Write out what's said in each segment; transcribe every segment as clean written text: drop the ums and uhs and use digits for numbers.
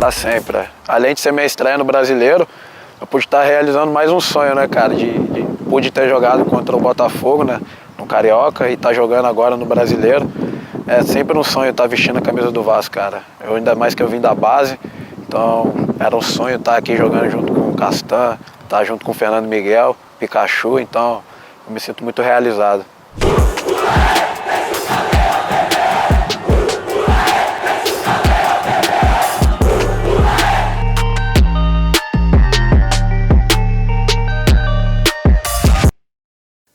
tá sempre. Além de ser minha estreia no Brasileiro, eu pude estar realizando mais um sonho, né, cara? Pude ter jogado contra o Botafogo, né, no Carioca, e tá jogando agora no Brasileiro. É sempre um sonho estar vestindo a camisa do Vasco, cara. Ainda mais que eu vim da base, então era um sonho estar aqui jogando junto com o Castan, estar junto com o Fernando Miguel, Pikachu, então eu me sinto muito realizado.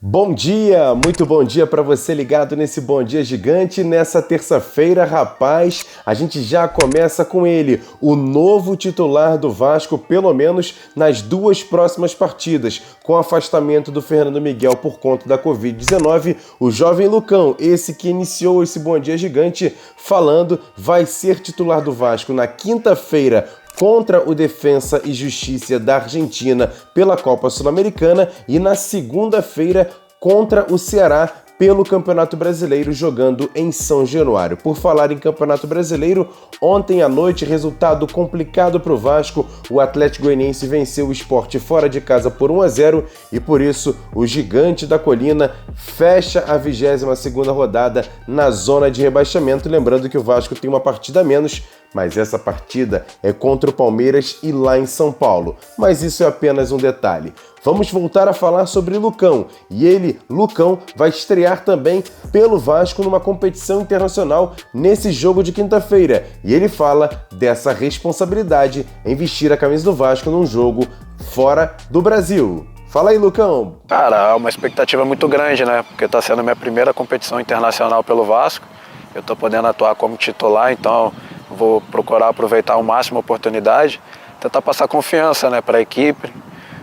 Bom dia, muito bom dia para você ligado nesse Bom Dia Gigante. Nessa terça-feira, rapaz, a gente já começa com ele, o novo titular do Vasco, pelo menos nas duas próximas partidas. Com o afastamento do Fernando Miguel por conta da Covid-19, o jovem Lucão, esse que iniciou esse Bom Dia Gigante falando, vai ser titular do Vasco na quinta-feira contra o Defensa e Justiça da Argentina pela Copa Sul-Americana e na segunda-feira contra o Ceará pelo Campeonato Brasileiro, jogando em São Januário. Por falar em Campeonato Brasileiro, ontem à noite, resultado complicado para o Vasco, o Atlético Goianiense venceu o Sport fora de casa por 1-0 e por isso o Gigante da Colina fecha a 22ª rodada na zona de rebaixamento, lembrando que o Vasco tem uma partida a menos, mas essa partida é contra o Palmeiras e lá em São Paulo. Mas isso é apenas um detalhe. Vamos voltar a falar sobre Lucão. E ele, Lucão, vai estrear também pelo Vasco numa competição internacional nesse jogo de quinta-feira. E ele fala dessa responsabilidade em vestir a camisa do Vasco num jogo fora do Brasil. Fala aí, Lucão. Cara, é uma expectativa muito grande, né? Porque tá sendo a minha primeira competição internacional pelo Vasco. Eu tô podendo atuar como titular, então vou procurar aproveitar ao máximo a oportunidade, tentar passar confiança, né, para a equipe,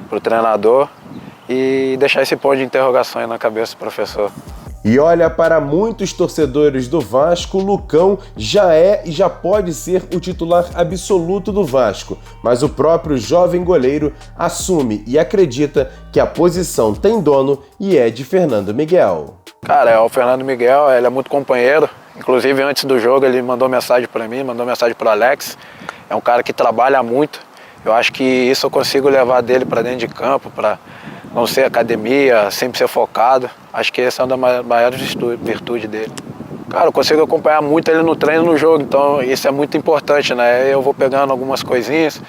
para o treinador e deixar esse ponto de interrogação aí na cabeça do professor. E olha, para muitos torcedores do Vasco, Lucão já é e já pode ser o titular absoluto do Vasco, mas o próprio jovem goleiro assume e acredita que a posição tem dono e é de Fernando Miguel. Cara, o Fernando Miguel, ele é muito companheiro, inclusive antes do jogo ele mandou mensagem para mim, mandou mensagem para o Alex, é um cara que trabalha muito, eu acho que isso eu consigo levar dele para dentro de campo, para não ser academia, sempre ser focado, acho que essa é uma das maiores virtudes dele. Cara, eu consigo acompanhar muito ele no treino e no jogo, então isso é muito importante, né? Eu vou pegando algumas coisinhas,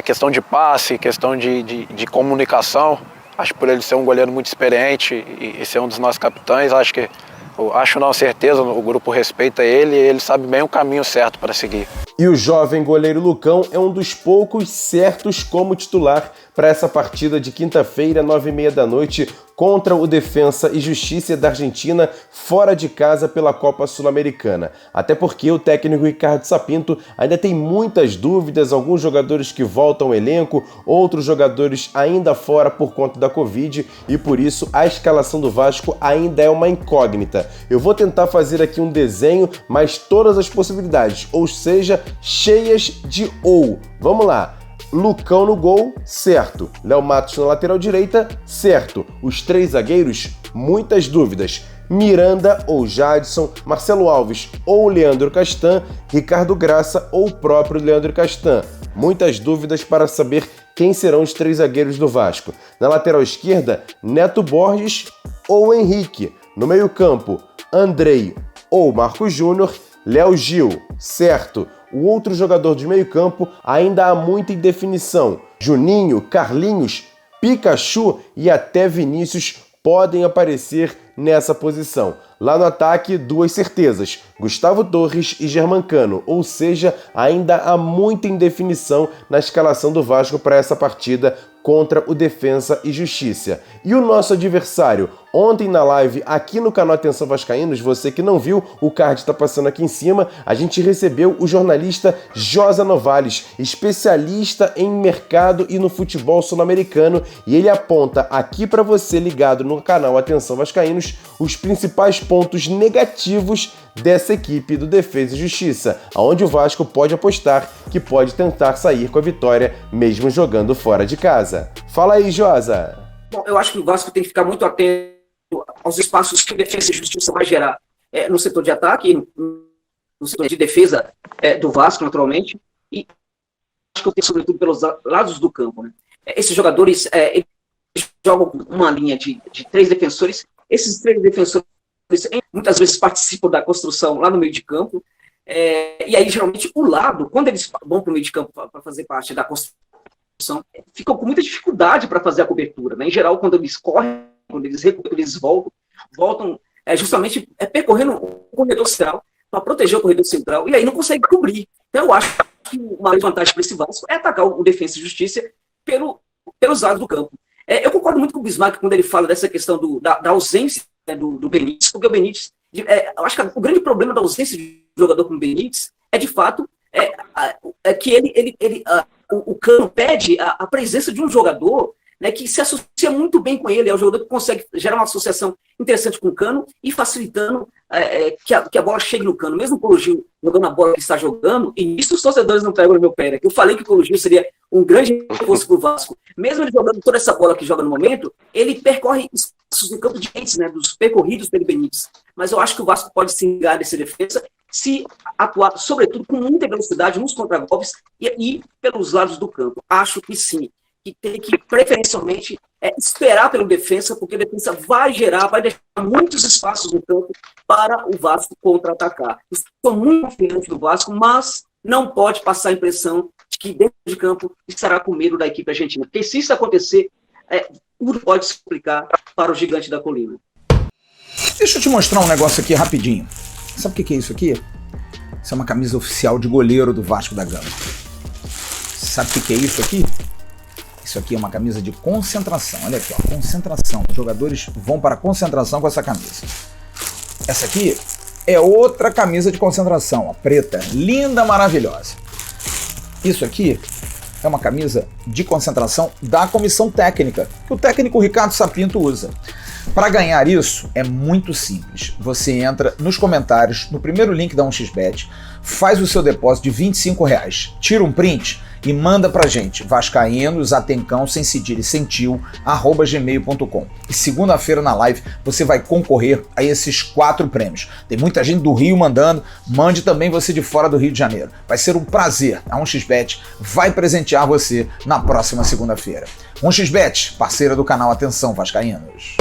questão de passe, questão de comunicação. Acho que por ele ser um goleiro muito experiente e ser um dos nossos capitães, acho não, certeza, o grupo respeita ele e ele sabe bem o caminho certo para seguir. E o jovem goleiro Lucão é um dos poucos certos como titular para essa partida de quinta-feira, 21h30, contra o Defensa e Justiça da Argentina, fora de casa pela Copa Sul-Americana. Até porque o técnico Ricardo Sapinto ainda tem muitas dúvidas, alguns jogadores que voltam ao elenco, outros jogadores ainda fora por conta da Covid, e por isso a escalação do Vasco ainda é uma incógnita. Eu vou tentar fazer aqui um desenho, mas todas as possibilidades, ou seja, cheias de ou. Vamos lá. Lucão no gol, certo. Léo Matos na lateral direita, certo. Os três zagueiros, muitas dúvidas. Miranda ou Jadson, Marcelo Alves ou Leandro Castan, Ricardo Graça ou o próprio Leandro Castan. Muitas dúvidas para saber quem serão os três zagueiros do Vasco. Na lateral esquerda, Neto Borges ou Henrique. No meio-campo, Andrei ou Marcos Júnior, Léo Gil, certo. O outro jogador de meio-campo ainda há muita indefinição. Juninho, Carlinhos, Pikachu e até Vinícius podem aparecer nessa posição. Lá no ataque, duas certezas, Gustavo Torres e Germancano, ou seja, ainda há muita indefinição na escalação do Vasco para essa partida contra o Defensa e Justiça. E o nosso adversário, ontem na live aqui no canal Atenção Vascaínos, você que não viu, o card está passando aqui em cima, a gente recebeu o jornalista Josa Novales, especialista em mercado e no futebol sul-americano, e ele aponta aqui para você ligado no canal Atenção Vascaínos os principais pontos negativos dessa equipe do Defesa e Justiça, onde o Vasco pode apostar que pode tentar sair com a vitória mesmo jogando fora de casa. Fala aí, Josa! Bom, eu acho que o Vasco tem que ficar muito atento aos espaços que o Defesa e Justiça vai gerar no setor de ataque, no setor de defesa do Vasco, naturalmente. e acho que eu tenho sobretudo pelos lados do campo, né? Esses jogadores eles jogam uma linha de 3 defensores. Esses 3 defensores muitas vezes participam da construção lá no meio de campo. E aí, geralmente, o lado, quando eles vão para o meio de campo para fazer parte da construção, ficam com muita dificuldade para fazer a cobertura. Né? Em geral, quando eles correm, quando eles voltam justamente percorrendo o corredor central, para proteger o corredor central, e aí não consegue cobrir. Então, eu acho que uma vantagem para esse Vasco é atacar o Defensa e Justiça pelos lados do campo. Eu concordo muito com o Bismarck quando ele fala dessa questão da ausência, né, do Benítez, porque o Benítez, eu acho que o grande problema da ausência de jogador como o Benítez é, de fato, que o Cano pede a presença de um jogador, né, que se associa muito bem com ele, é um jogador que consegue gerar uma associação interessante com o Cano e facilitando que a bola chegue no Cano. Mesmo o Paulo Gil jogando a bola que está jogando, e isso os torcedores não pegam no meu pé, né, que eu falei que o Paulo Gil seria um grande reforço para o Vasco. Mesmo ele jogando toda essa bola que joga no momento, ele percorre espaços no campo de antes, né, dos percorridos pelo Benítez. Mas eu acho que o Vasco pode se enganar dessa defesa se atuar, sobretudo, com muita velocidade nos contragolpes e pelos lados do campo. Acho que sim, que tem que, preferencialmente, esperar pelo defensa, porque a defensa vai deixar muitos espaços no campo para o Vasco contra-atacar. Estou muito confiante do Vasco, mas não pode passar a impressão de que dentro de campo estará com medo da equipe argentina. Porque se isso acontecer, tudo pode se explicar para o gigante da colina. Deixa eu te mostrar um negócio aqui rapidinho. Sabe o que é isso aqui? Isso é uma camisa oficial de goleiro do Vasco da Gama. Sabe o que é isso aqui? Isso aqui é uma camisa de concentração. Olha aqui, ó, concentração. Os jogadores vão para a concentração com essa camisa. Essa aqui é outra camisa de concentração, ó, preta, linda, maravilhosa. Isso aqui é uma camisa de concentração da comissão técnica, que o técnico Ricardo Sapinto usa. Para ganhar isso é muito simples. Você entra nos comentários, no primeiro link da 1xBet, faz o seu depósito de R$25, tira um print e manda pra gente, vascaínos, atencão, sem cedilha e sem tio, @gmail.com. E segunda-feira na live você vai concorrer a esses 4 prêmios. Tem muita gente do Rio mandando, mande também você de fora do Rio de Janeiro. Vai ser um prazer. A 1xBet vai presentear você na próxima segunda-feira. 1xBet, parceira do canal Atenção Vascaínos.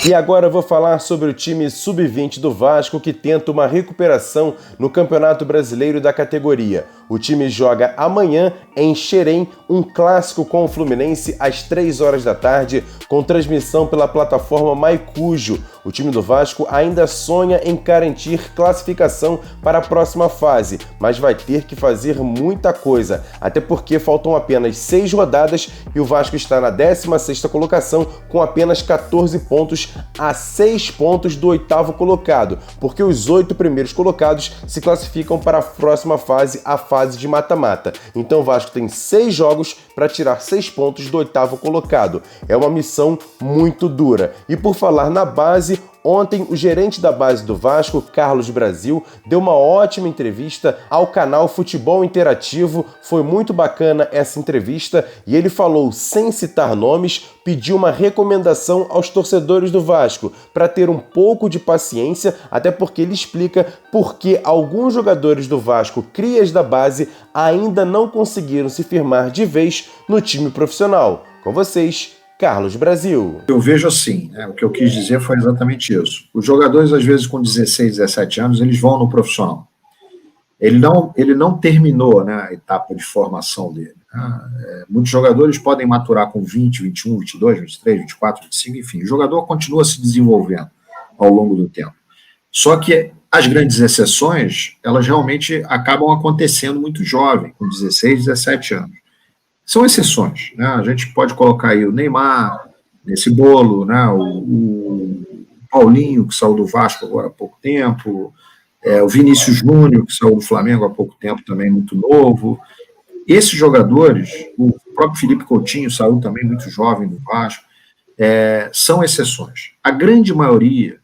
E agora eu vou falar sobre o time sub-20 do Vasco que tenta uma recuperação no Campeonato Brasileiro da categoria. O time joga amanhã em Xerém, um clássico com o Fluminense às 3 horas da tarde, com transmissão pela plataforma Maicujo. O time do Vasco ainda sonha em garantir classificação para a próxima fase, mas vai ter que fazer muita coisa, até porque faltam apenas 6 rodadas e o Vasco está na 16ª colocação com apenas 14 pontos a 6 pontos do 8º colocado, porque os 8 primeiros colocados se classificam para a próxima fase, a fase de mata-mata. Então o Vasco tem 6 jogos para tirar 6 pontos do 8º colocado. É uma missão muito dura. E por falar na base, ontem o gerente da base do Vasco, Carlos Brasil, deu uma ótima entrevista ao canal Futebol Interativo. Foi muito bacana essa entrevista e ele falou, sem citar nomes, pediu uma recomendação aos torcedores do Vasco para ter um pouco de paciência, até porque ele explica por que alguns jogadores do Vasco, crias da base, ainda não conseguiram se firmar de vez no time profissional. Com vocês, Carlos Brasil. Eu vejo assim, né, o que eu quis dizer foi exatamente isso. Os jogadores, às vezes, com 16, 17 anos, eles vão no profissional. Ele não terminou, né, a etapa de formação dele. Muitos jogadores podem maturar com 20, 21, 22, 23, 24, 25, enfim. O jogador continua se desenvolvendo ao longo do tempo. Só que as grandes exceções, elas realmente acabam acontecendo muito jovem, com 16, 17 anos. São exceções, né? A gente pode colocar aí o Neymar nesse bolo, né? O Paulinho, que saiu do Vasco agora há pouco tempo, o Vinícius Júnior, que saiu do Flamengo há pouco tempo, também muito novo. Esses jogadores, o próprio Felipe Coutinho saiu também muito jovem do Vasco, são exceções. A grande maioria,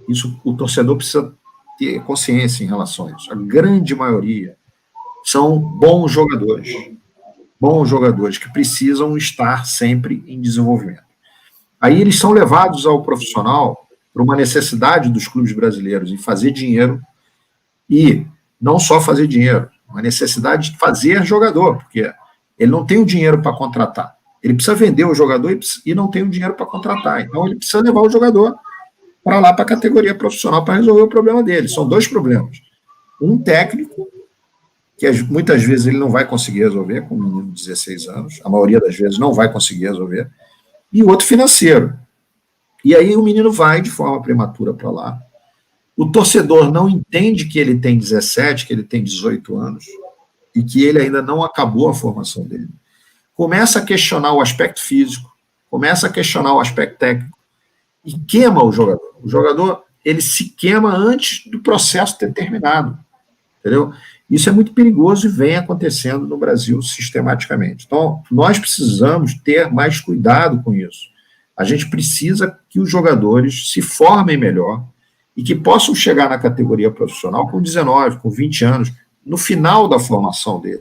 isso o torcedor precisa ter consciência em relação a isso, a grande maioria são bons jogadores que precisam estar sempre em desenvolvimento. Aí eles são levados ao profissional por uma necessidade dos clubes brasileiros em fazer dinheiro, e não só fazer dinheiro, uma necessidade de fazer jogador, porque ele não tem o dinheiro para contratar. Ele precisa vender o jogador e não tem o dinheiro para contratar. Então, ele precisa levar o jogador para lá, para a categoria profissional, para resolver o problema dele. São dois problemas. Um técnico, que muitas vezes ele não vai conseguir resolver, com um menino de 16 anos, a maioria das vezes não vai conseguir resolver, e o outro financeiro. E aí o menino vai de forma prematura para lá. O torcedor não entende que ele tem 17, que ele tem 18 anos, e que ele ainda não acabou a formação dele. Começa a questionar o aspecto físico, começa a questionar o aspecto técnico, e queima o jogador. O jogador, ele se queima antes do processo ter terminado, entendeu? Isso é muito perigoso e vem acontecendo no Brasil sistematicamente. Então, nós precisamos ter mais cuidado com isso. A gente precisa que os jogadores se formem melhor e que possam chegar na categoria profissional com 19, com 20 anos, no final da formação dele.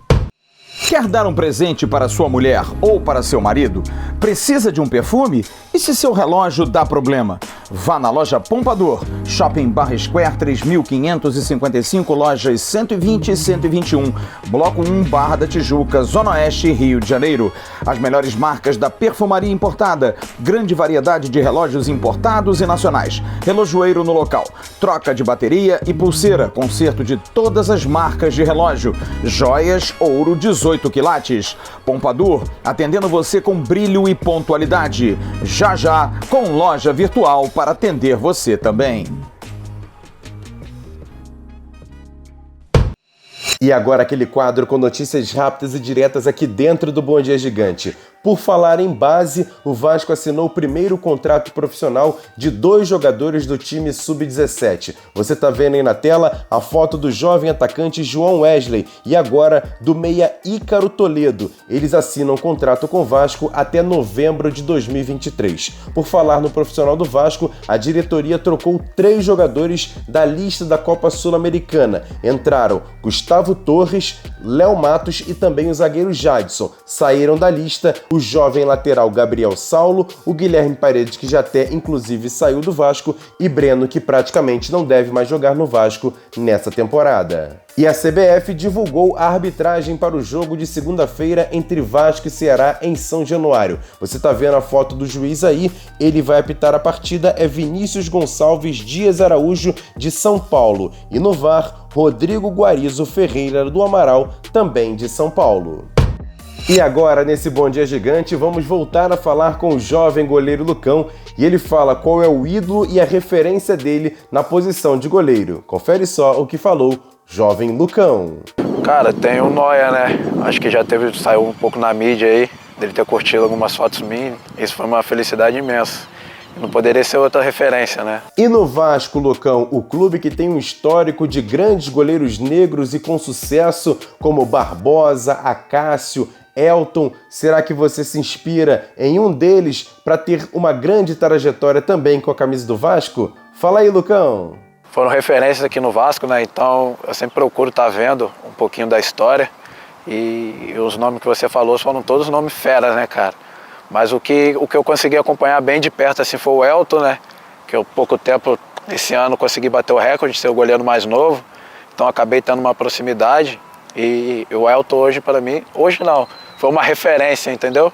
Quer dar um presente para sua mulher ou para seu marido? Precisa de um perfume? E se seu relógio dá problema? Vá na loja Pompador, Shopping Barra Square 3555, lojas 120 e 121, Bloco 1, Barra da Tijuca, Zona Oeste, Rio de Janeiro. As melhores marcas da perfumaria importada, grande variedade de relógios importados e nacionais, relojoeiro no local, troca de bateria e pulseira, conserto de todas as marcas de relógio, joias, ouro 18 quilates. Pompador, atendendo você com brilho e pontualidade. Já já, com loja virtual para atender você também. E agora aquele quadro com notícias rápidas e diretas aqui dentro do Bom Dia Gigante. Por falar em base, o Vasco assinou o primeiro contrato profissional de 2 jogadores do time Sub-17. Você tá vendo aí na tela a foto do jovem atacante João Wesley e agora do meia Ícaro Toledo. Eles assinam contrato com o Vasco até novembro de 2023. Por falar no profissional do Vasco, a diretoria trocou 3 jogadores da lista da Copa Sul-Americana. Entraram Gustavo Torres, Léo Matos e também o zagueiro Jadson. Saíram da lista o jovem lateral Gabriel Saulo, o Guilherme Paredes, que já até inclusive saiu do Vasco, e Breno, que praticamente não deve mais jogar no Vasco nessa temporada. E a CBF divulgou a arbitragem para o jogo de segunda-feira entre Vasco e Ceará em São Januário. Você tá vendo a foto do juiz aí? Ele vai apitar a partida, é Vinícius Gonçalves Dias Araújo, de São Paulo. E no VAR, Rodrigo Guarizo Ferreira do Amaral, também de São Paulo. E agora, nesse Bom Dia Gigante, vamos voltar a falar com o jovem goleiro Lucão e ele fala qual é o ídolo e a referência dele na posição de goleiro. Confere só o que falou jovem Lucão. Cara, tem o Noia, né? Acho que já saiu um pouco na mídia aí, dele ter curtido algumas fotos minhas. Isso foi uma felicidade imensa. Não poderia ser outra referência, né? E no Vasco, Lucão, o clube que tem um histórico de grandes goleiros negros e com sucesso, como Barbosa, Acácio, Elton, será que você se inspira em um deles para ter uma grande trajetória também com a camisa do Vasco? Fala aí, Lucão! Foram referências aqui no Vasco, né? Então eu sempre procuro estar vendo um pouquinho da história e os nomes que você falou foram todos nomes feras, né, cara? Mas o que eu consegui acompanhar bem de perto assim foi o Elton, né? Que eu pouco tempo, esse ano, consegui bater o recorde de ser o goleiro mais novo, então acabei tendo uma proximidade e o Elton hoje para mim, hoje não, foi uma referência, entendeu?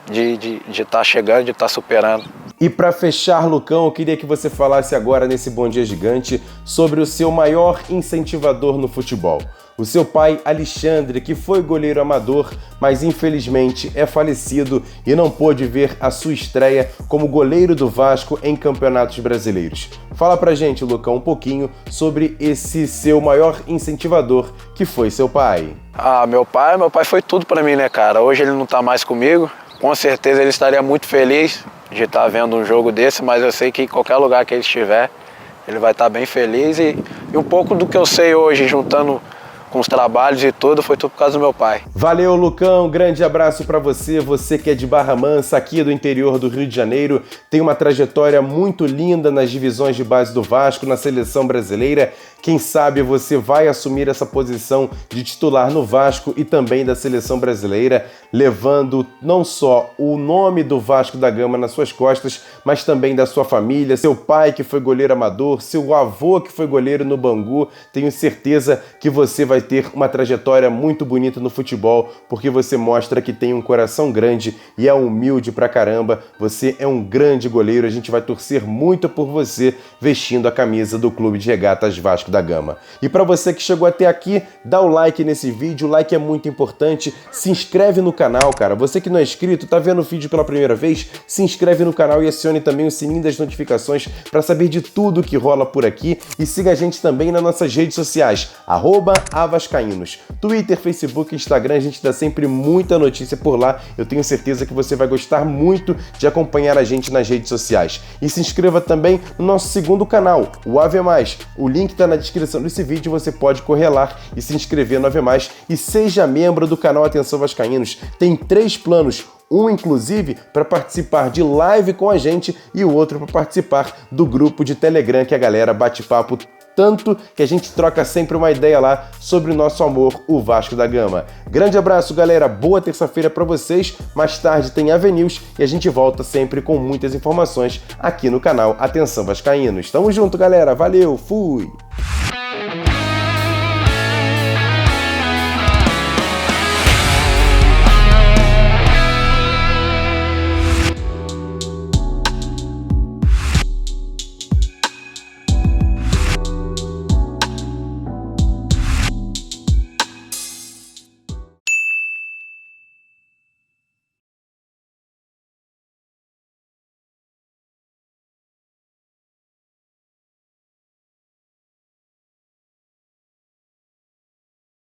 De estar chegando, de estar superando. E para fechar, Lucão, eu queria que você falasse agora nesse Bom Dia Gigante sobre o seu maior incentivador no futebol. O seu pai, Alexandre, que foi goleiro amador, mas infelizmente é falecido e não pôde ver a sua estreia como goleiro do Vasco em campeonatos brasileiros. Fala pra gente, Lucão, um pouquinho sobre esse seu maior incentivador, que foi seu pai. Meu pai foi tudo pra mim, né, cara? Hoje ele não tá mais comigo, com certeza ele estaria muito feliz de estar vendo um jogo desse, mas eu sei que em qualquer lugar que ele estiver, ele vai estar bem feliz e um pouco do que eu sei hoje, juntando com os trabalhos e tudo, foi tudo por causa do meu pai. Valeu, Lucão, grande abraço pra você que é de Barra Mansa, aqui do interior do Rio de Janeiro, tem uma trajetória muito linda nas divisões de base do Vasco, na seleção brasileira. Quem sabe você vai assumir essa posição de titular no Vasco e também da seleção brasileira. levando não só o nome do Vasco da Gama nas suas costas, mas também da sua família, seu pai que foi goleiro amador, seu avô que foi goleiro no Bangu. Tenho certeza que você vai ter uma trajetória muito bonita no futebol, porque você mostra que tem um coração grande e é humilde pra caramba. Você é um grande goleiro, a gente vai torcer muito por você vestindo a camisa do Clube de Regatas Vasco da Gama. E para você que chegou até aqui, dá o like nesse vídeo, o like é muito importante, se inscreve no canal, cara. Você que não é inscrito, tá vendo o vídeo pela primeira vez, se inscreve no canal e acione também o sininho das notificações para saber de tudo que rola por aqui, e siga a gente também nas nossas redes sociais, @avascaínos, Twitter, Facebook, Instagram, a gente dá sempre muita notícia por lá. Eu tenho certeza que você vai gostar muito de acompanhar a gente nas redes sociais. E se inscreva também no nosso segundo canal, o AV+. O link está na descrição desse vídeo, você pode correr lá e se inscrever no AV+, e seja membro do canal Atenção Vascaínos. Tem 3 planos, um inclusive para participar de live com a gente e o outro para participar do grupo de Telegram, que a galera bate papo tanto que a gente troca sempre uma ideia lá sobre o nosso amor, o Vasco da Gama. Grande abraço, galera, boa terça-feira para vocês. Mais tarde tem AV News e a gente volta sempre com muitas informações aqui no canal Atenção Vascaínos. Tamo junto, galera, valeu, fui!